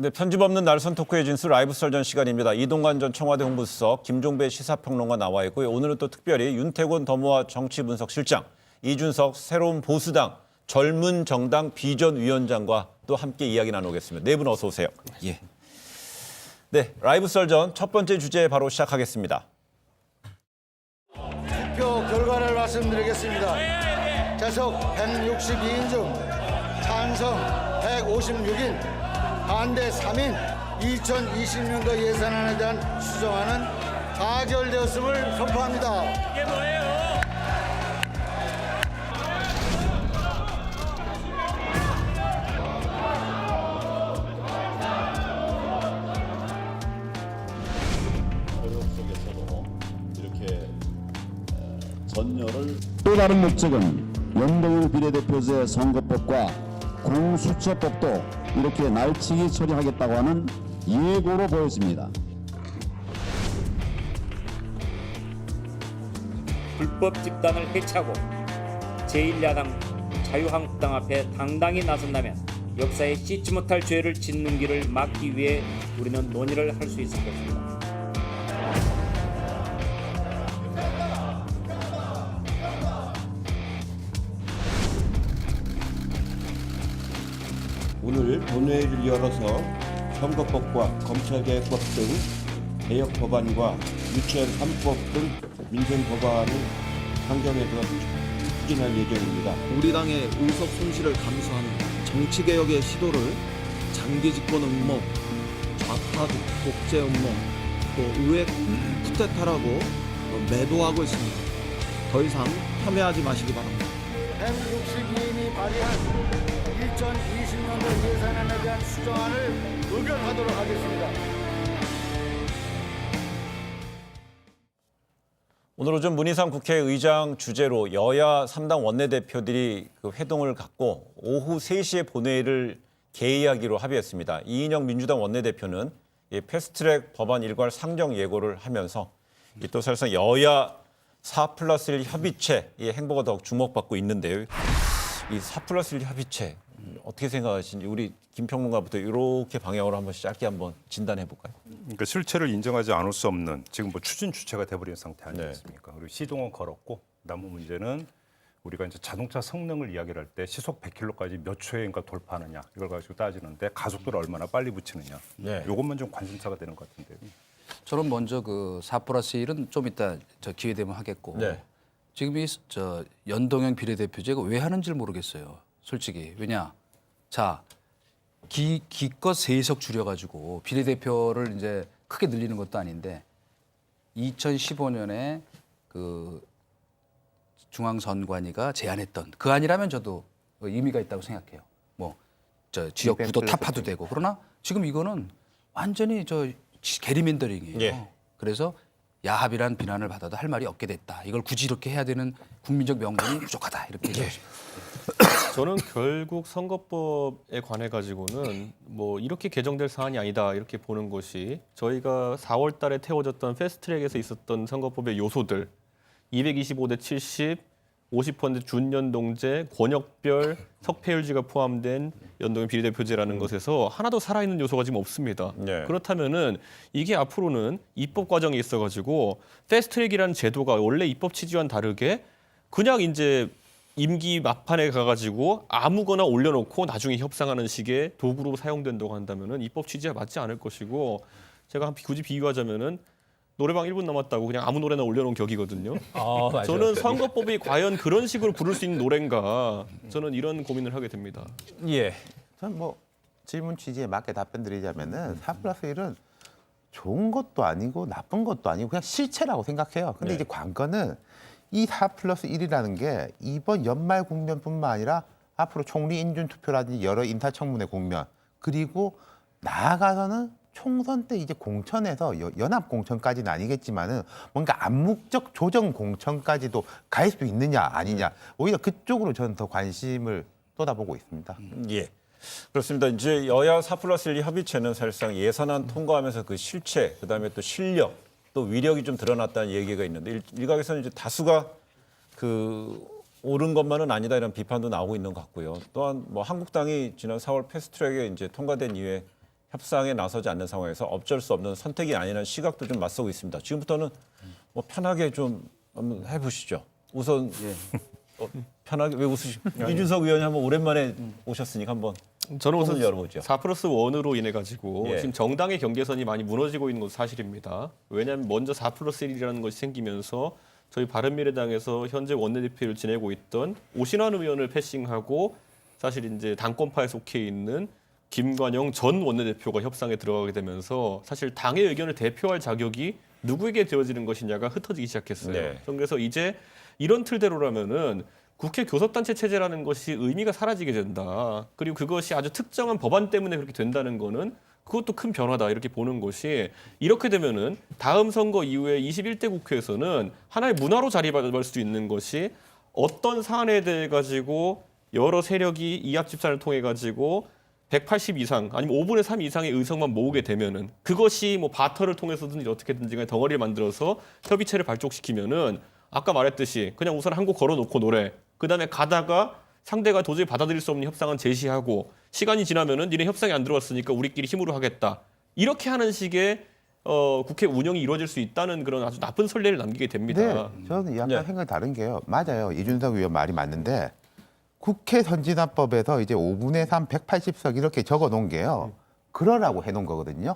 네, 편집 없는 날선 토크의 진수 라이브 설전 시간입니다. 이동관 전 청와대 홍보수석, 김종배 시사평론가 나와 있고요. 오늘은 또 특별히 윤태곤 더모아 정치분석실장, 이준석 새로운 보수당 젊은 정당 비전위원장과 또 함께 이야기 나누겠습니다. 네 분 어서 오세요. 예. 네, 라이브 설전 첫 번째 주제 바로 시작하겠습니다. 투표 결과를 말씀드리겠습니다. 재석 162인 중 찬성 156인, 반대 3인, 2020년도 예산안에 대한 수정안은 가결되었음을 선포합니다. 이게 뭐예요? 어려움 속에서도 이렇게 전열을 또 다른 목적은 연동형 비례대표제 선거법과 공수처법도 이렇게 날치기 처리하겠다고 하는 예고로 보였습니다. 불법 집단을 해체하고 제1야당 자유한국당 앞에 당당히 나선다면 역사에 씻지 못할 죄를 짓는 길을 막기 위해 우리는 논의를 할 수 있을 것입니다. 오늘 본회의를 열어서 선거법과 검찰개혁법 등 개혁 법안과 유치원 3법 등 민생 법안을 상정해서 추진할 예정입니다. 우리 당의 의석 손실을 감수하는 정치개혁의 시도를 장기 집권 음모, 좌파 독재 음모, 또 의회 쿠데타라고 매도하고 있습니다. 더 이상 폄훼하지 마시기 바랍니다. 162인이 발의한 2020년도 예산안에 대한 수정안을 의결하도록 하겠습니다. 오늘 오전 문희상 국회의장 주재로 여야 3당 원내대표들이 그 회동을 갖고 오후 3시에 본회의를 개의하기로 합의했습니다. 이인영 민주당 원내대표는 이 패스트트랙 법안 일괄 상정 예고를 하면서 또 사실상 여야 4+1 협의체 이 행보가 더욱 주목받고 있는데요. 이 4+1 협의체 어떻게 생각하시는지 우리 김평론가부터 이렇게 방향으로 한번 짧게 한번 진단해 볼까요? 그러니까 실체를 인정하지 않을 수 없는 지금 뭐 추진 주체가 돼버린 상태 아니겠습니까? 그리고 시동은 걸었고 남은 문제는 우리가 이제 자동차 성능을 이야기를 할 때 시속 100km까지 몇 초에인가 돌파하느냐 이걸 가지고 따지는데 가속도를 얼마나 빨리 붙이느냐 이것만 좀 관심사가 되는 것 같은데요. 저는 먼저 그 4+1은 좀 이따 저 기회 되면 하겠고 지금 이 저 연동형 비례대표제가 왜 하는지를 모르겠어요. 솔직히 왜냐, 자 기껏 3석 줄여가지고 비례대표를 이제 크게 늘리는 것도 아닌데 2015년에 그 중앙선관위가 제안했던 그 안이라면 저도 의미가 있다고 생각해요. 뭐 저 지역 구도 타파도 되고 그러나 지금 이거는 완전히 저 게리맨더링이에요. 그래서 야합이란 비난을 받아도 할 말이 없게 됐다. 이걸 굳이 이렇게 해야 되는 국민적 명분이 부족하다. 이렇게 얘기하십니다. 저는 결국 선거법에 관해 가지고는 뭐 이렇게 개정될 사안이 아니다 이렇게 보는 것이 저희가 4월 달에 태워졌던 패스트트랙에서 있었던 선거법의 요소들 225대 70, 50% 준연동제, 권역별 석패율제가 포함된 연동형 비례대표제라는 것에서 하나도 살아있는 요소가 지금 없습니다. 그렇다면은 이게 앞으로는 입법 과정에 있어가지고 패스트트랙이라는 제도가 원래 입법 취지와는 다르게 그냥 이제 임기 막판에 가가지고 아무거나 올려놓고 나중에 협상하는 식의 도구로 사용된다고 한다면은 입법 취지와 맞지 않을 것이고 제가 굳이 비유하자면은 노래방 1분 남았다고 그냥 아무 노래나 올려놓은 격이거든요. 저는 선거법이 과연 그런 식으로 부를 수 있는 노래인가 저는 이런 고민을 하게 됩니다. 예. 저는 뭐 질문 취지에 맞게 답변드리자면은 4+1은 좋은 것도 아니고 나쁜 것도 아니고 그냥 실체라고 생각해요. 근데 이제 관건은 이 4+1이라는 게 이번 연말 국면뿐만 아니라 앞으로 총리 인준 투표라든지 여러 인사청문회 국면 그리고 나아가서는 총선 때 이제 공천에서 연합 공천까지는 아니겠지만은 뭔가 암묵적 조정 공천까지도 갈 수 있느냐 아니냐 오히려 그쪽으로 저는 더 관심을 쏟아보고 있습니다. 예. 그렇습니다. 이제 여야 4+1 협의체는 사실상 예산안 통과하면서 그 실체, 그다음에 또 실력, 또 위력이 좀 드러났다는 얘기가 있는데 일각에서는 이제 다수가 그 옳은 것만은 아니다 이런 비판도 나오고 있는 것 같고요. 또한 뭐 한국당이 지난 4월 패스트트랙에 이제 통과된 이후에 협상에 나서지 않는 상황에서 어쩔 수 없는 선택이 아니라는 시각도 좀 맞서고 있습니다. 지금부터는 뭐 편하게 좀 한번 해보시죠. 우선 편하게 왜 웃으십니까? 이준석 의원이 한번 오랜만에 오셨으니까 한번 저는 우선 열어보죠. 4+1으로 인해 가지고 예. 지금 정당의 경계선이 많이 무너지고 있는 것도 사실입니다. 왜냐하면 먼저 4+1이라는 것이 생기면서 저희 바른미래당에서 현재 원내대표를 지내고 있던 오신환 의원을 패싱하고 사실 이제 당권파에 속해 있는 김관영 전 원내대표가 협상에 들어가게 되면서 사실 당의 의견을 대표할 자격이 누구에게 되어지는 것이냐가 흩어지기 시작했어요. 네. 저는 그래서 이제 이런 틀대로라면은 국회 교섭단체 체제라는 것이 의미가 사라지게 된다. 그리고 그것이 아주 특정한 법안 때문에 그렇게 된다는 거는 그것도 큰 변화다 이렇게 보는 것이 이렇게 되면은 다음 선거 이후에 21대 국회에서는 하나의 문화로 자리잡을 수 있는 것이 어떤 사안에 대해 가지고 여러 세력이 이합 집산을 통해 가지고 180 이상 아니면 5분의 3 이상의 의석만 모으게 되면은 그것이 뭐 바터를 통해서든지 어떻게든지 간에 덩어리를 만들어서 협의체를 발족시키면은 아까 말했듯이 그냥 우선 한 곡 걸어놓고 노래 그다음에 가다가 상대가 도저히 받아들일 수 없는 협상은 제시하고 시간이 지나면은 니네 협상이 안 들어왔으니까 우리끼리 힘으로 하겠다. 이렇게 하는 식의 국회 운영이 이루어질 수 있다는 그런 아주 나쁜 선례를 남기게 됩니다. 네, 저는 약간 생각이 다른 게요. 맞아요. 이준석 의원 말이 맞는데 국회 선진화법에서 이제 5분의 3 180석 이렇게 적어 놓은 게요. 그러라고 해놓은 거거든요.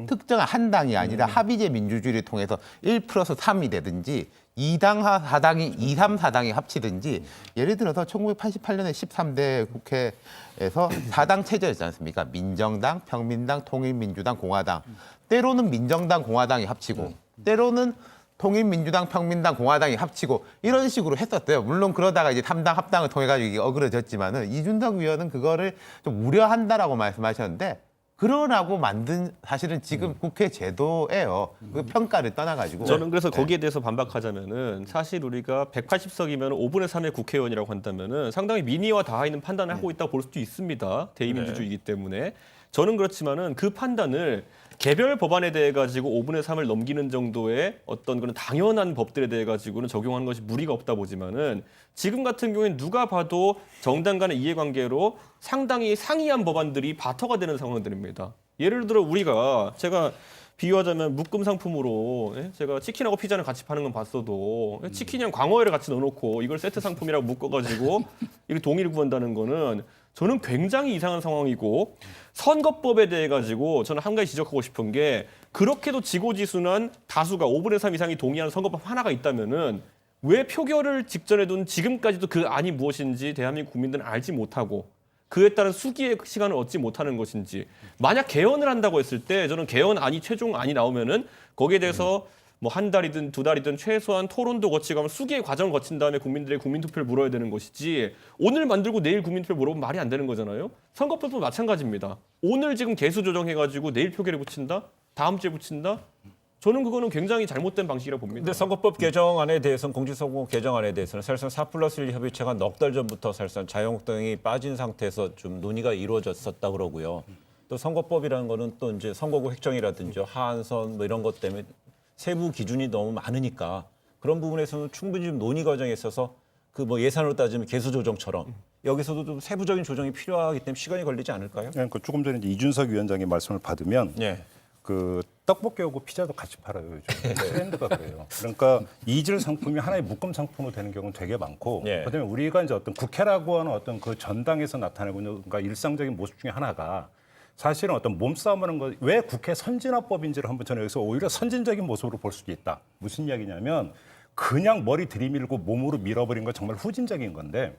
특정한 한 당이 아니라 합의제 민주주의를 통해서 1+3이 되든지 2당 4당이 2, 3, 4당이 합치든지 예를 들어서 1988년에 13대 국회에서 4당 체제였지 않습니까? 민정당, 평민당, 통일민주당, 공화당. 때로는 민정당, 공화당이 합치고 때로는 통일민주당, 평민당, 공화당이 합치고 이런 식으로 했었대요. 물론 그러다가 이제 3당 합당을 통해 가지고 이게 어그러졌지만은 이준석 의원은 그거를 좀 우려한다라고 말씀하셨는데 그러라고 만든 사실은 지금 국회 제도예요. 그 평가를 떠나가지고. 저는 그래서 거기에 대해서 반박하자면은 사실 우리가 180석이면 5분의 3의 국회의원이라고 한다면은 상당히 민의와 닿아 있는 판단을 하고 있다고 볼 수도 있습니다. 대의민주주의이기 때문에. 저는 그렇지만은 그 판단을 개별 법안에 대해 가지고 5분의 3을 넘기는 정도의 어떤 그런 당연한 법들에 대해 가지고는 적용하는 것이 무리가 없다 보지만은 지금 같은 경우에는 누가 봐도 정당 간의 이해관계로 상당히 상이한 법안들이 바터가 되는 상황들입니다. 예를 들어 우리가 제가 비유하자면 묶음 상품으로 제가 치킨하고 피자는 같이 파는 건 봤어도 치킨이랑 광어회를 같이 넣어놓고 이걸 세트 상품이라고 묶어가지고 이렇게 동의를 구한다는 거는 저는 굉장히 이상한 상황이고 선거법에 대해 가지고 저는 한 가지 지적하고 싶은 게 그렇게도 지고지순한 다수가 5분의 3 이상이 동의하는 선거법 하나가 있다면은 왜 표결을 직전에 둔 지금까지도 그 안이 무엇인지 대한민국 국민들은 알지 못하고 그에 따른 수기의 시간을 얻지 못하는 것인지 만약 개헌을 한다고 했을 때 저는 개헌안이 최종 안이 나오면은 거기에 대해서 뭐 한 달이든 두 달이든 최소한 토론도 거치고 하면 수기의 과정을 거친 다음에 국민들의 국민투표를 물어야 되는 것이지 오늘 만들고 내일 국민투표를 물어보면 말이 안 되는 거잖아요. 선거법도 마찬가지입니다. 오늘 지금 개수 조정해가지고 내일 표결에 붙인다? 다음 주에 붙인다? 저는 그거는 굉장히 잘못된 방식이라고 봅니다. 근데 선거법 개정안에 대해서는 공직선거 개정안에 대해서는 사실상 4+1 협의체가 넉 달 전부터 사실상 자유한국당이 빠진 상태에서 좀 논의가 이루어졌었다 그러고요. 또 선거법이라는 거는 또 이제 선거구 획정이라든지 하한선 뭐 이런 것 때문에 세부 기준이 너무 많으니까 그런 부분에서는 충분히 좀 논의 과정에 있어서 그 뭐 예산으로 따지면 개수 조정처럼 여기서도 좀 세부적인 조정이 필요하기 때문에 시간이 걸리지 않을까요? 그러니까 조금 전에 이제 이준석 위원장의 말씀을 받으면 네. 그 떡볶이하고 피자도 같이 팔아요 요즘 트렌드가 그래요. 그러니까 이질 상품이 하나의 묶음 상품으로 되는 경우는 되게 많고, 예. 그다음에 우리가 이제 어떤 국회라고 하는 어떤 그 전당에서 나타내고 있는 그러니까 일상적인 모습 중에 하나가 사실은 어떤 몸싸움하는 것, 왜 국회 선진화법인지를 한번 저는 여기서 오히려 선진적인 모습으로 볼 수도 있다. 무슨 이야기냐면 그냥 머리 들이밀고 몸으로 밀어버린 건 정말 후진적인 건데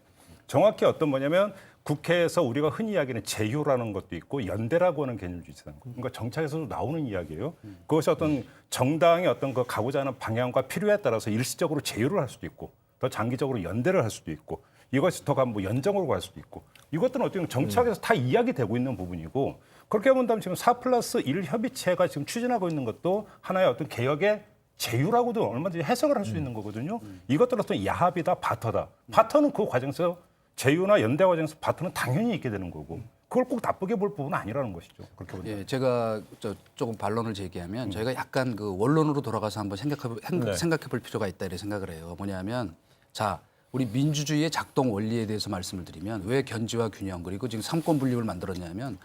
정확히 어떤 뭐냐면 국회에서 우리가 흔히 이야기하는 제휴라는 것도 있고 연대라고 하는 개념도 있어요. 그러니까 정착에서도 나오는 이야기예요. 그것이 어떤 정당의 어떤 그 가고자 하는 방향과 필요에 따라서 일시적으로 제휴를 할 수도 있고 더 장기적으로 연대를 할 수도 있고 이것이 더 가면 뭐 연정으로 갈 수도 있고 이것들은 어떻게 보면 정착에서 다 이야기되고 있는 부분이고 그렇게 본다면 지금 4+1 협의체가 지금 추진하고 있는 것도 하나의 어떤 개혁의 제휴라고도 얼마든지 해석을 할 수 있는 거거든요. 이것들은 어떤 야합이다, 바터다. 바터는 그 과정에서 제휴나 연대 과정에서 바터는 당연히 있게 되는 거고 그걸 꼭 나쁘게 볼 부분은 아니라는 것이죠. 그렇게 본다면. 예, 제가 조금 반론을 제기하면 저희가 약간 그 원론으로 돌아가서 한번 생각해 볼 필요가 있다 이렇게 생각을 해요. 뭐냐면 자 우리 민주주의의 작동 원리에 대해서 말씀을 드리면 왜 견제와 균형 그리고 지금 삼권 분립을 만들었냐면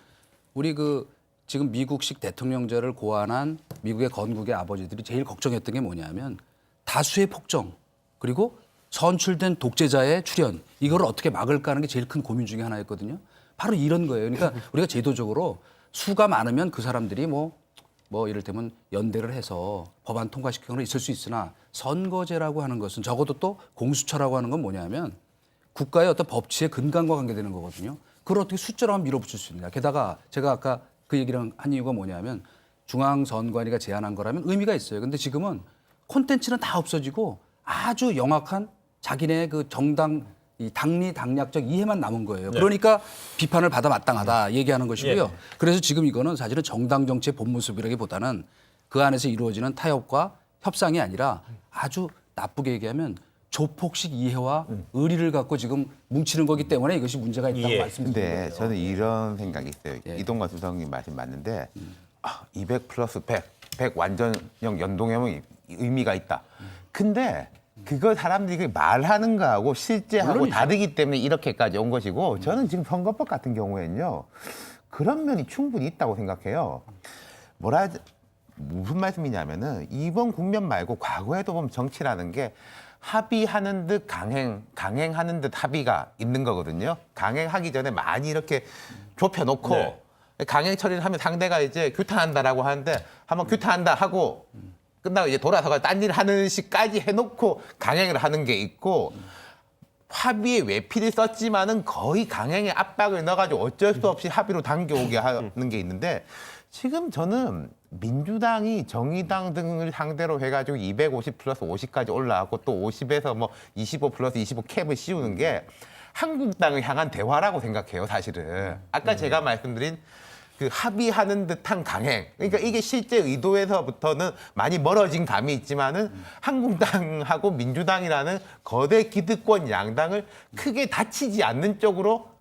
우리 그 지금 미국식 대통령제를 고안한 미국의 건국의 아버지들이 제일 걱정했던 게 뭐냐면 다수의 폭정 그리고 선출된 독재자의 출현 이거를 어떻게 막을까 하는 게 제일 큰 고민 중에 하나였거든요. 바로 이런 거예요. 그러니까 우리가 제도적으로 수가 많으면 그 사람들이 뭐 이를테면 연대를 해서 법안 통과시키거나 있을 수 있으나 선거제라고 하는 것은 적어도 또 공수처라고 하는 건 뭐냐면 국가의 어떤 법치의 근간과 관계되는 거거든요. 그걸 어떻게 숫자로 하면 밀어붙일 수 있느냐. 게다가 제가 아까 그 얘기를 한 이유가 뭐냐면 중앙선관위가 제안한 거라면 의미가 있어요. 근데 지금은 콘텐츠는 다 없어지고 아주 영악한 자기네 그 정당 이 당리 당략적 이해만 남은 거예요. 그러니까 비판을 받아 마땅하다 얘기하는 것이고요. 그래서 지금 이거는 사실은 정당 정치의 본 모습이라기보다는 그 안에서 이루어지는 타협과 협상이 아니라 아주 나쁘게 얘기하면 조폭식 이해와 의리를 갖고 지금 뭉치는 거기 때문에 이것이 문제가 있다고 말씀드립니다. 근데 저는 이런 생각이 있어요. 이동관 수석님 말씀 맞는데 200 플러스 100 완전형 연동형이 의미가 있다. 근데 그걸 사람들이 말하는 거하고 실제하고 물론이죠. 다르기 때문에 이렇게까지 온 것이고 저는 지금 선거법 같은 경우에는요. 그런 면이 충분히 있다고 생각해요. 무슨 말씀이냐면은 이번 국면 말고 과거에도 보면 정치라는 게 합의하는 듯 강행하는 듯 합의가 있는 거거든요. 강행하기 전에 많이 이렇게 좁혀놓고 강행 처리를 하면 상대가 이제 규탄한다라고 하는데 한번 규탄한다 하고 끝나고 이제 돌아서가 딴 일 하는 식까지 해놓고 강행을 하는 게 있고 합의에 외피를 썼지만은 거의 강행에 압박을 넣어가지고 어쩔 수 없이 합의로 당겨오게 하는 게 있는데 지금 저는 민주당이 정의당 등을 상대로 해가지고 250 플러스 50까지 올라왔고 또 50에서 뭐 25 플러스 25 캡을 씌우는 게 한국당을 향한 대화라고 생각해요, 사실은. 아까 제가 말씀드린 그 합의하는 듯한 강행. 그러니까 이게 실제 의도에서부터는 많이 멀어진 감이 있지만은 한국당하고 민주당이라는 거대 기득권 양당을 크게 다치지 않는 쪽으로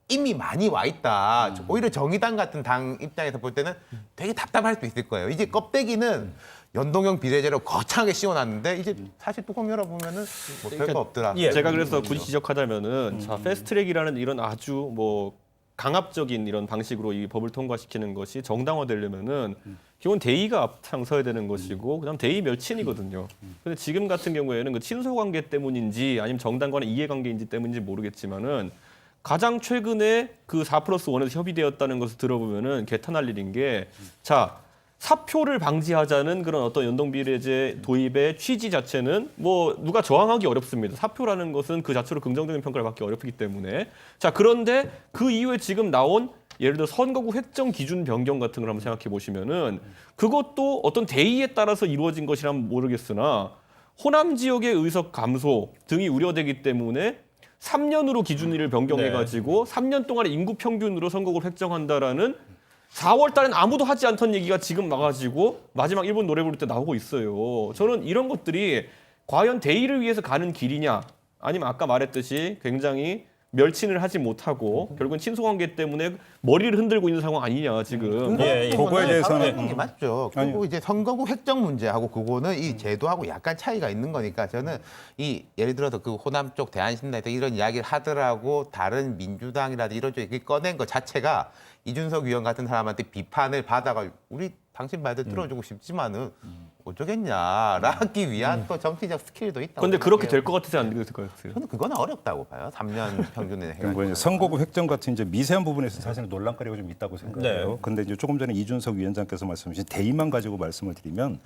이미 많이 와 있다. 오히려 정의당 같은 당 입장에서 볼 때는 되게 답답할 수 있을 거예요. 이제 껍데기는 연동형 비례제로 거창하게 씌워놨는데 이제 사실 뚜껑 열어보면은 뭐 별거 없더라. 제가 그래서 굳이 지적하자면은 자 패스트트랙이라는 이런 아주 뭐 강압적인 이런 방식으로 이 법을 통과시키는 것이 정당화되려면은 기본 대의가 앞장서야 되는 것이고 그다음 대의 멸친이거든요. 근데 지금 같은 경우에는 그 친소관계 때문인지 아니면 정당 간의 이해관계인지 때문인지 모르겠지만은 가장 최근에 그 4+1에서 협의되었다는 것을 들어보면은 개탄할 일인 게 자 사표를 방지하자는 그런 어떤 연동비례제 도입의 취지 자체는 뭐 누가 저항하기 어렵습니다. 사표라는 것은 그 자체로 긍정적인 평가를 받기 어렵기 때문에 자 그런데 그 이후에 지금 나온 예를 들어 선거구 획정 기준 변경 같은 걸 한번 생각해 보시면은 그것도 어떤 대의에 따라서 이루어진 것이라면 모르겠으나 호남 지역의 의석 감소 등이 우려되기 때문에 3년으로 기준일을 변경해가지고 3년 동안의 인구 평균으로 선거구를 획정한다라는 4월 달엔 아무도 하지 않던 얘기가 지금 나가지고 마지막 일본 노래 부를 때 나오고 있어요. 저는 이런 것들이 과연 대의를 위해서 가는 길이냐 아니면 아까 말했듯이 굉장히 멸친을 하지 못하고 결국은 친소관계 때문에 머리를 흔들고 있는 상황 아니냐 지금. 그거에 대해서는 게 맞죠. 그리고 이제 선거구 획정 문제하고 그거는 이 제도하고 약간 차이가 있는 거니까 저는 이 예를 들어서 그 호남 쪽 대한신당에서 이런 이야기를 하더라고 다른 민주당이라든지 이런 쪽에 꺼낸 것 자체가 이준석 의원 같은 사람한테 비판을 받아가 우리 당신 말들 들어주고 싶지만은 어쩌겠냐라 하기 위한 또 정치적 스킬도 있다고. 그런데 그렇게 될 것 같으세요? 안 될 것 같아요? 저는 그건 어렵다고 봐요. 3년 평균에 그리고 이제 선거구 획정 같은 이제 미세한 부분에서 사실은 논란거리가 좀 있다고 생각해요. 근데 이제 조금 전에 이준석 위원장께서 말씀하신 대의만 가지고 말씀을 드리면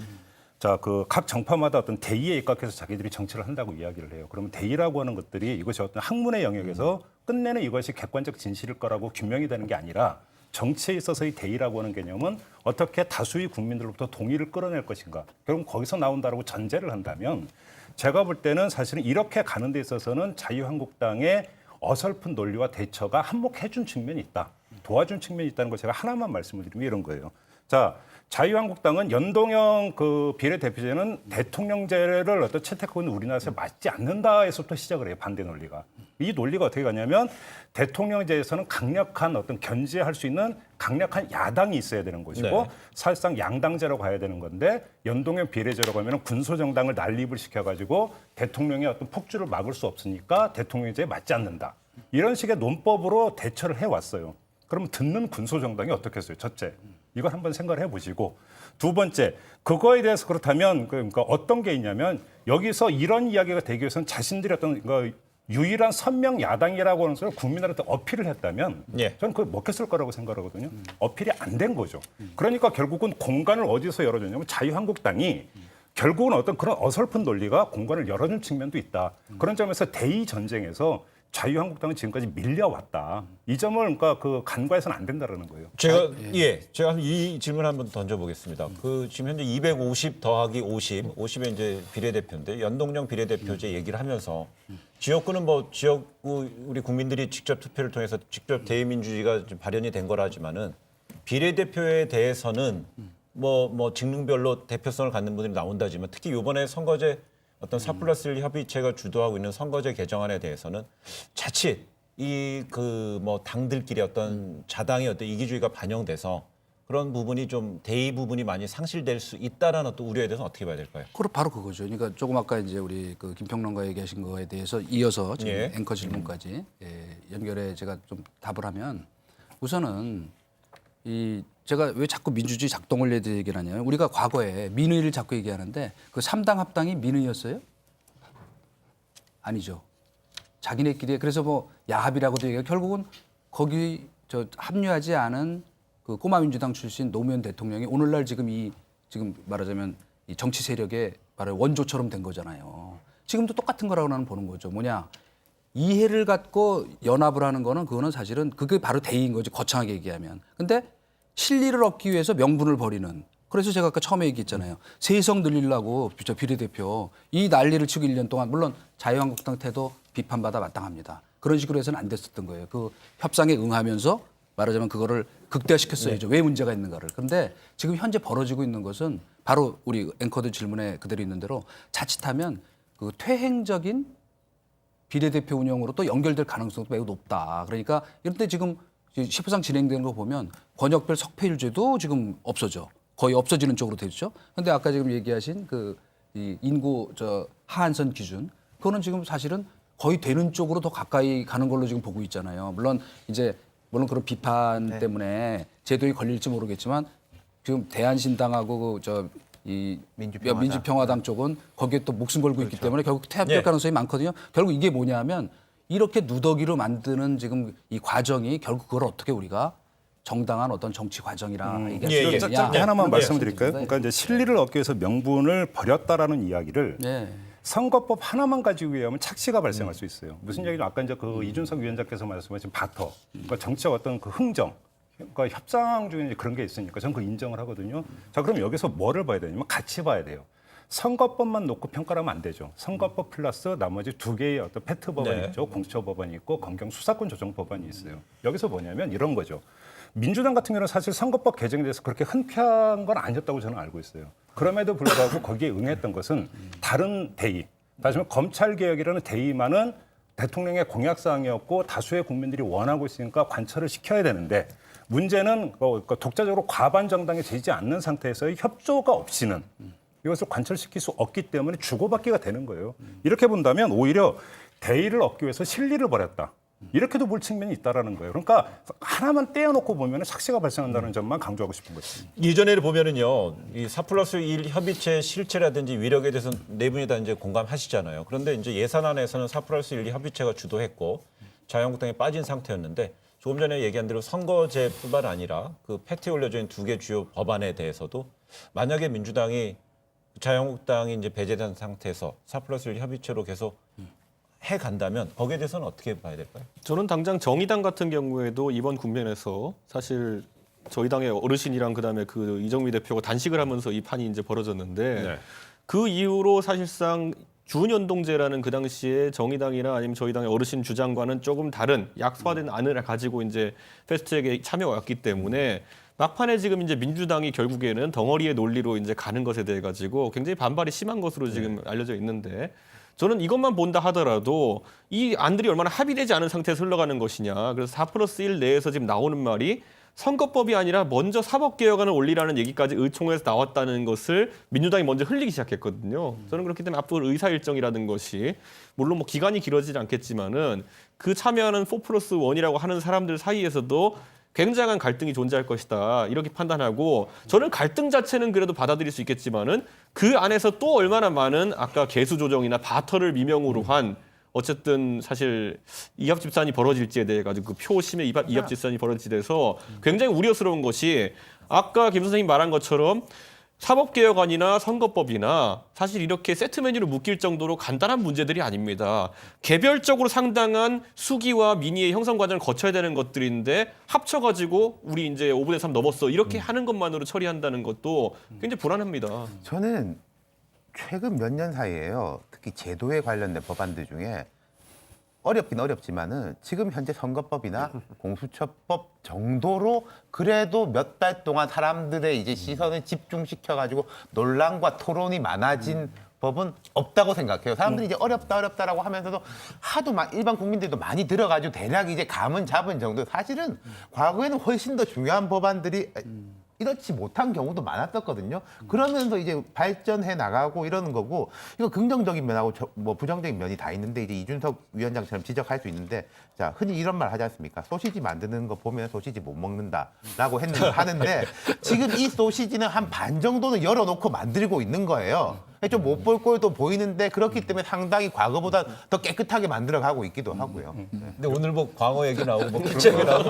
자, 그 각 정파마다 어떤 대의에 입각해서 자기들이 정치를 한다고 이야기를 해요. 그러면 대의라고 하는 것들이 이것이 어떤 학문의 영역에서 끝내는 이것이 객관적 진실일 거라고 규명이 되는 게 아니라 정치에 있어서의 대의라고 하는 개념은 어떻게 다수의 국민들로부터 동의를 끌어낼 것인가. 결국 거기서 나온다라고 전제를 한다면 제가 볼 때는 사실은 이렇게 가는 데 있어서는 자유한국당의 어설픈 논리와 대처가 한몫해준 측면이 있다. 도와준 측면이 있다는 걸 제가 하나만 말씀을 드리면 이런 거예요. 자, 자유한국당은 연동형 그 비례대표제는 대통령제를 어떤 채택하고 있는 우리나라에서 맞지 않는다에서부터 시작을 해요. 반대 논리가. 이 논리가 어떻게 가냐면 대통령제에서는 강력한 어떤 견제할 수 있는 강력한 야당이 있어야 되는 것이고 사실상 양당제로 가야 되는 건데 연동형 비례제로 가면 군소정당을 난립을 시켜가지고 대통령의 어떤 폭주를 막을 수 없으니까 대통령제에 맞지 않는다. 이런 식의 논법으로 대처를 해왔어요. 그러면 듣는 군소정당이 어떻게 했어요? 첫째. 이걸 한번 생각을 해보시고 두 번째 그거에 대해서 그렇다면 그러니까 어떤 게 있냐면 여기서 이런 이야기가 되기 위해서는 자신들이 어떤 유일한 선명 야당이라고 하는 것을 국민들한테 어필을 했다면 저는 그걸 먹혔을 거라고 생각하거든요. 어필이 안 된 거죠. 그러니까 결국은 공간을 어디서 열어줬냐면 자유한국당이 결국은 어떤 그런 어설픈 논리가 공간을 열어준 측면도 있다. 그런 점에서 대의 전쟁에서 자유한국당은 지금까지 밀려왔다. 이 점을 그러니까 그 간과해서는 안 된다라는 거예요. 제가 이 질문 한번 던져보겠습니다. 그 지금 현재 250 더하기 50의 이제 비례대표인데 연동형 비례대표제 얘기를 하면서 지역구는 뭐 지역구 우리 국민들이 직접 투표를 통해서 직접 대의민주주의가 좀 발현이 된 거라지만은 비례대표에 대해서는 뭐 직능별로 대표성을 갖는 분들이 나온다지만 특히 이번에 선거제 어떤 4+1 협의체가 주도하고 있는 선거제 개정안에 대해서는 자칫 이 그 뭐 당들끼리 어떤 자당의 어떤 이기주의가 반영돼서 그런 부분이 좀 대의 부분이 많이 상실될 수 있다라는 또 우려에 대해서는 어떻게 봐야 될까요? 그럼 바로 그거죠. 그러니까 조금 아까 이제 우리 그 김평론가 얘기하신 거에 대해서 이어서 지금 앵커 질문까지 연결해 제가 좀 답을 하면 우선은 이 제가 왜 자꾸 민주주의 작동을 얘기를 하냐면 우리가 과거에 민의를 자꾸 얘기하는데 그 3당 합당이 민의였어요? 아니죠. 자기네끼리 그래서 뭐 야합이라고도 얘기해요. 결국은 거기 저 합류하지 않은 그 꼬마 민주당 출신 노무현 대통령이 오늘날 지금 말하자면 이 정치 세력의 바로 원조처럼 된 거잖아요. 지금도 똑같은 거라고 나는 보는 거죠. 뭐냐 이해를 갖고 연합을 하는 거는 그거는 사실은 그게 바로 대의인 거지 거창하게 얘기하면. 근데 실리를 얻기 위해서 명분을 버리는. 그래서 제가 아까 처음에 얘기했잖아요. 세석 늘리려고 비례대표 이 난리를 치고 1년 동안 물론 자유한국당 태도 비판받아 마땅합니다. 그런 식으로 해서는 안 됐었던 거예요. 그 협상에 응하면서 말하자면 그거를 극대화시켰어야죠. 왜 문제가 있는가를. 그런데 지금 현재 벌어지고 있는 것은 바로 우리 앵커들 질문에 그대로 있는 대로 자칫하면 그 퇴행적인 비례대표 운영으로 또 연결될 가능성도 매우 높다. 그러니까 이런데 지금 10호상 진행되는 거 보면 권역별 석패율제도 지금 없어져. 거의 없어지는 쪽으로 되죠. 그런데 아까 지금 얘기하신 이 인구 하한선 기준 그거는 지금 사실은 거의 되는 쪽으로 더 가까이 가는 걸로 지금 보고 있잖아요. 물론 그런 비판 때문에 제도에 걸릴지 모르겠지만 지금 대한신당하고 민주평화당 쪽은 거기에 또 목숨 걸고 있기 때문에 결국 퇴합될 가능성이 많거든요. 결국 이게 뭐냐면 이렇게 누더기로 만드는 지금 이 과정이 결국 그걸 어떻게 우리가 정당한 어떤 정치 과정이라 얘기할 수 있느냐. 짧게 하나만 말씀드릴까요? 그러니까 이제 실리를 얻기 위해서 명분을 버렸다라는 이야기를 선거법 하나만 가지고 얘기하면 착시가 발생할 수 있어요. 무슨 얘기죠? 아까 이제 그 이준석 위원장께서 말씀하신 바터, 그러니까 정치적 어떤 그 흥정, 그러니까 협상 중에 그런 게 있으니까 저는 그 인정을 하거든요. 자, 그럼 여기서 뭐를 봐야 되냐면 같이 봐야 돼요. 선거법만 놓고 평가를 하면 안 되죠. 선거법 플러스 나머지 두 개의 어떤 패트 법안이 있죠. 공수처 법안이 있고 검경 수사권 조정 법안이 있어요. 여기서 뭐냐면 이런 거죠. 민주당 같은 경우는 사실 선거법 개정에 대해서 그렇게 흔쾌한 건 아니었다고 저는 알고 있어요. 그럼에도 불구하고 거기에 응했던 것은 다른 대의, 다시 말하면 검찰개혁이라는 대의만은 대통령의 공약사항이었고 다수의 국민들이 원하고 있으니까 관철을 시켜야 되는데 문제는 독자적으로 과반 정당이 되지 않는 상태에서의 협조가 없이는 이것을 관철시킬 수 없기 때문에 주고받기가 되는 거예요. 이렇게 본다면 오히려 대의를 얻기 위해서 실리를 버렸다. 이렇게도 볼 측면이 있다라는 거예요. 그러니까 하나만 떼어놓고 보면 착시가 발생한다는 점만 강조하고 싶은 거죠. 이전에 보면은요, 이 4+1 협의체 실체라든지 위력에 대해서는 네 분이 다 이제 공감하시잖아요. 그런데 이제 예산안에서는 4+1 협의체가 주도했고 자유한국당이 빠진 상태였는데 조금 전에 얘기한 대로 선거제뿐만 아니라 그 패트에 올려져 있는 두 개 주요 법안에 대해서도 만약에 민주당이 자유한국당이 이제 배제된 상태에서 4+1 협의체로 계속 해 간다면 거기에 대해서는 어떻게 봐야 될까요? 저는 당장 정의당 같은 경우에도 이번 국면에서 사실 저희 당의 어르신이랑 그다음에 그 이정미 대표가 단식을 하면서 이 판이 이제 벌어졌는데 그 이후로 사실상 준연동제라는 그 당시에 정의당이나 아니면 저희 당의 어르신 주장과는 조금 다른 약소화된 안을 가지고 이제 패스트트랙에 참여했기 때문에 막판에 지금 이제 민주당이 결국에는 덩어리의 논리로 이제 가는 것에 대해 가지고 굉장히 반발이 심한 것으로 지금 알려져 있는데 저는 이것만 본다 하더라도 이 안들이 얼마나 합의되지 않은 상태에서 흘러가는 것이냐. 그래서 4+1 내에서 지금 나오는 말이 선거법이 아니라 먼저 사법개혁안을 올리라는 얘기까지 의총에서 나왔다는 것을 민주당이 먼저 흘리기 시작했거든요. 저는 그렇기 때문에 앞으로 의사 일정이라는 것이 물론 뭐 기간이 길어지지 않겠지만은 그 참여하는 4+1이라고 하는 사람들 사이에서도 굉장한 갈등이 존재할 것이다 이렇게 판단하고 저는 갈등 자체는 그래도 받아들일 수 있겠지만은 그 안에서 또 얼마나 많은 아까 개수 조정이나 바터를 미명으로 한 어쨌든 사실 이합 집산이 벌어질지에 대해 가지고 그 표심의 이합 집산이 벌어질지에 대해서 굉장히 우려스러운 것이 아까 김 선생님 말한 것처럼 사법개혁안이나 선거법이나 사실 이렇게 세트 메뉴를 묶일 정도로 간단한 문제들이 아닙니다. 개별적으로 상당한 수기와 민의의 형성 과정을 거쳐야 되는 것들인데 합쳐가지고 우리 이제 5분의 3 넘었어 이렇게 하는 것만으로 처리한다는 것도 굉장히 불안합니다. 저는 최근 몇 년 사이에요. 특히 제도에 관련된 법안들 중에 어렵긴 어렵지만은 지금 현재 선거법이나 공수처법 정도로 그래도 몇 달 동안 사람들의 이제 시선을 집중시켜 가지고 논란과 토론이 많아진 법은 없다고 생각해요. 사람들이 이제 어렵다라고 하면서도 하도 일반 국민들도 많이 들어가지고 대략 이제 감은 잡은 정도. 사실은 과거에는 훨씬 더 중요한 법안들이 이렇지 못한 경우도 많았었거든요. 그러면서 이제 발전해 나가고 이러는 거고, 이거 긍정적인 면하고 뭐 부정적인 면이 다 있는데, 이제 이준석 위원장처럼 지적할 수 있는데, 자, 흔히 이런 말 하지 않습니까? 소시지 만드는 거 보면 소시지 못 먹는다라고 하는데 지금 이 소시지는 한 반 정도는 열어놓고 만들고 있는 거예요. 좀 못 볼 꼴도 보이는데 그렇기 때문에 상당히 과거보다 더 깨끗하게 만들어가고 있기도 하고요. 근데 오늘 뭐 광어 얘기 나오고 뭐 기차 얘기 나오고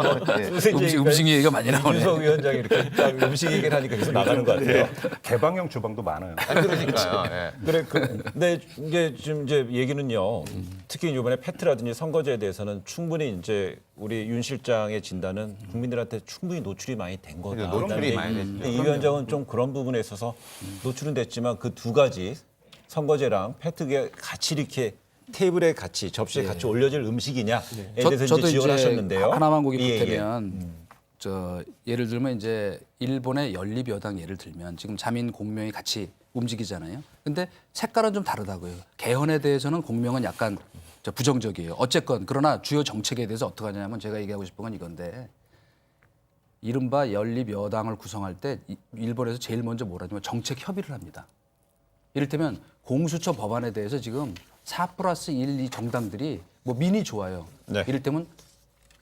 음식 얘기가 많이 나오네. 이준석 위원장이 이렇게 딱 음식 얘기를 하니까 계속 나가는 것 같아요. 개방형 주방도 많아요. 그러니까요. 예. 그래, 근데 이게 지금 이제 얘기는요. 특히 이번에 패트라든지 선거제에 대해서는 충분히 이제 우리 윤 실장의 진단은 국민들한테 충분히 노출이 많이 된 거다. 노출이 많이 됐죠. 근데 이 위원장은 좀 그런 부분에 있어서 노출은 됐지만 그 두 가지 선거제랑 패트가 같이 이렇게 테이블에 같이 접시에 같이 올려질 음식이냐에 대해서 저도 이제 지원하셨는데요. 하나만 거기 예, 예. 보태면 예를 들면 이제 일본의 연립여당 예를 들면 지금 자민 공명이 같이 움직이잖아요. 근데 색깔은 좀 다르다고요. 개헌에 대해서는 공명은 약간 부정적이에요. 어쨌건 그러나 주요 정책에 대해서 어떻게 하냐면 제가 얘기하고 싶은 건 이건데 이른바 연립여당을 구성할 때 일본에서 제일 먼저 뭐라냐면 정책 협의를 합니다. 이를테면 공수처 법안에 대해서 지금 4+1 이 정당들이 뭐 민이 좋아요. 네. 이를테면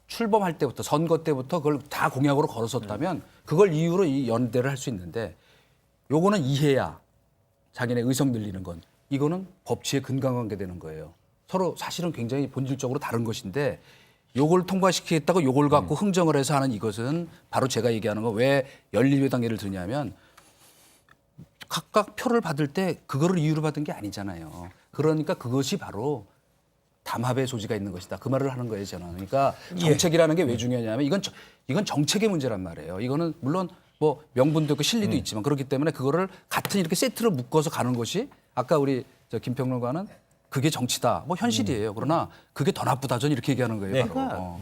출범할 때부터 선거 때부터 그걸 다 공약으로 걸었었다면 그걸 이유로 이 연대를 할 수 있는데 요거는 이해야. 자기네 의석 늘리는 건. 이거는 법치에 근간관계 되는 거예요. 서로 사실은 굉장히 본질적으로 다른 것인데 요걸 통과시키겠다고 요걸 갖고 흥정을 해서 하는 이것은 바로 제가 얘기하는 거 왜 연립여당 예를 드냐면 각각 표를 받을 때 그거를 이유로 받은 게 아니잖아요. 그러니까 그것이 바로 담합의 소지가 있는 것이다. 그 말을 하는 거예요, 저는. 그러니까 정책이라는 게 왜 중요하냐면 이건 정책의 문제란 말이에요. 이거는 물론 뭐 명분도 있고 실리도 있지만 그렇기 때문에 그거를 같은 이렇게 세트로 묶어서 가는 것이 아까 우리 김평론가는 그게 정치다. 뭐 현실이에요. 그러나 그게 더 나쁘다. 저는 이렇게 얘기하는 거예요. 바로.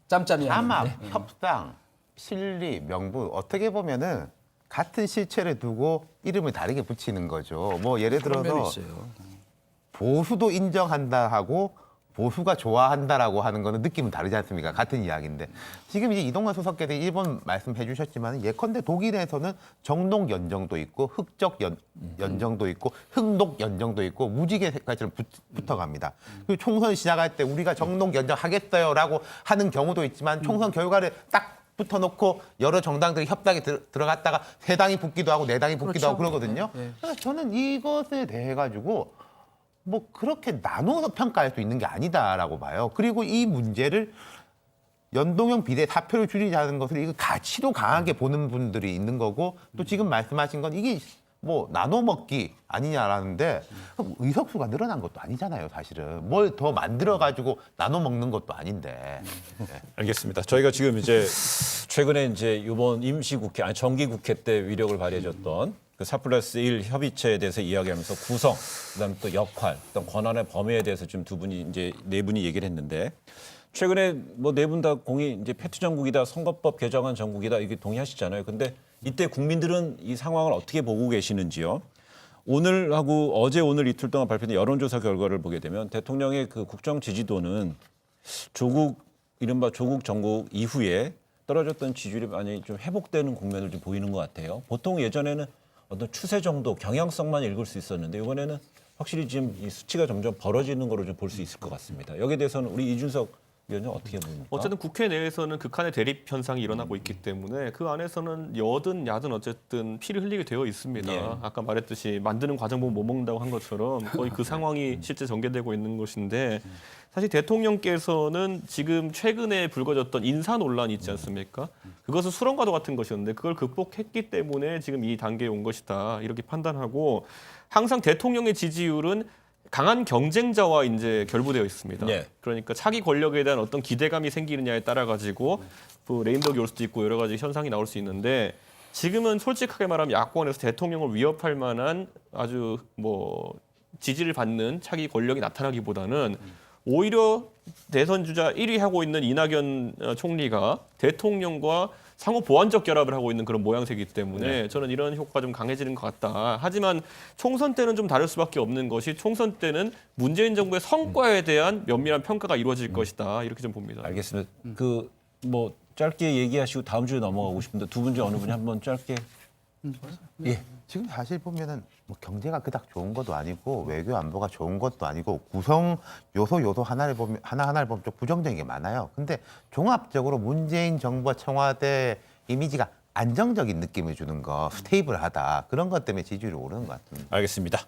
짬짬이 담합, 협상, 실리, 명분 어떻게 보면은 같은 실체를 두고 이름을 다르게 붙이는 거죠. 뭐 예를 그런 면이 들어서 있어요. 보수도 인정한다 하고 보수가 좋아한다라고 하는 거는 느낌은 다르지 않습니까? 같은 이야기인데 지금 이제 이동관 수석께서 일본 말씀해 주셨지만 예컨대 독일에서는 정독 연정도 있고 흑적 연정도 있고 흑독 연정도 있고 무지개 색깔처럼 붙어갑니다. 그리고 총선 시작할 때 우리가 정독 연정하겠어요라고 하는 경우도 있지만 총선 결과를 딱 붙어놓고 여러 정당들이 협상에 들어갔다가 세 당이 붙기도 하고 네 당이 붙기도 하고 그러거든요. 그래서 저는 이것에 대해 가지고 뭐 그렇게 나눠서 평가할 수 있는 게 아니다라고 봐요. 그리고 이 문제를 연동형 비례 사표를 줄이자는 것을 이거 가치도 강하게 보는 분들이 있는 거고 또 지금 말씀하신 건 이게 뭐 나눠 먹기 아니냐라는데 의석수가 늘어난 것도 아니잖아요, 사실은. 뭘 더 만들어 가지고 나눠 먹는 것도 아닌데. 네. 알겠습니다. 저희가 지금 이제 최근에 이제 이번 임시국회, 아니 정기국회 때 위력을 발휘해줬던 그 4+1 협의체에 대해서 이야기하면서 구성, 그다음에 또 역할, 또 권한의 범위에 대해서 지금 두 분이 이제 네 분이 얘기를 했는데 최근에 뭐 네 분 다 공이 이제 패트 정국이다, 선거법 개정안 정국이다 이게 동의하시잖아요. 근데 이때 국민들은 이 상황을 어떻게 보고 계시는지요? 오늘하고 어제 오늘 이틀 동안 발표된 여론조사 결과를 보게 되면 대통령의 그 국정 지지도는 이른바 조국 정국 이후에 떨어졌던 지지율이 많이 좀 회복되는 국면을 좀 보이는 것 같아요. 보통 예전에는 어떤 추세 정도, 경향성만 읽을 수 있었는데 이번에는 확실히 지금 이 수치가 점점 벌어지는 거로 좀 볼 수 있을 것 같습니다. 여기에 대해서는 우리 이준석 위원장 어떻게 보십니까? 어쨌든 국회 내에서는 극한의 대립 현상이 일어나고 있기 때문에 그 안에서는 여든 야든 어쨌든 피를 흘리게 되어 있습니다. 예. 아까 말했듯이 만드는 과정 보면 못 먹는다고 한 것처럼 거의 그 상황이 실제 전개되고 있는 것인데 사실 대통령께서는 지금 최근에 불거졌던 인사 논란이 있지 않습니까? 그것은 수렁과도 같은 것이었는데 그걸 극복했기 때문에 지금 이 단계에 온 것이다 이렇게 판단하고 항상 대통령의 지지율은 강한 경쟁자와 이제 결부되어 있습니다. 예. 그러니까 차기 권력에 대한 어떤 기대감이 생기느냐에 따라 가지고 그 레임덕이 올 수도 있고 여러 가지 현상이 나올 수 있는데 지금은 솔직하게 말하면 야권에서 대통령을 위협할 만한 아주 뭐 지지를 받는 차기 권력이 나타나기보다는 오히려 대선 주자 1위 하고 있는 이낙연 총리가 대통령과 상호 보완적 결합을 하고 있는 그런 모양새이기 때문에 저는 이런 효과가 좀 강해지는 것 같다. 하지만 총선 때는 좀 다를 수밖에 없는 것이 총선 때는 문재인 정부의 성과에 대한 면밀한 평가가 이루어질 것이다. 이렇게 좀 봅니다. 알겠습니다. 그 뭐 짧게 얘기하시고 다음 주에 넘어가고 싶은데 두 분 중 어느 분이 한번 짧게. 예. 지금 사실 보면은 뭐 경제가 그닥 좋은 것도 아니고 외교 안보가 좋은 것도 아니고 구성 요소 하나를 보면 하나하나를 보면 좀 부정적인 게 많아요. 근데 종합적으로 문재인 정부와 청와대 이미지가 안정적인 느낌을 주는 거, 스테이블하다 그런 것 때문에 지지율이 오르는 것 같습니다. 알겠습니다.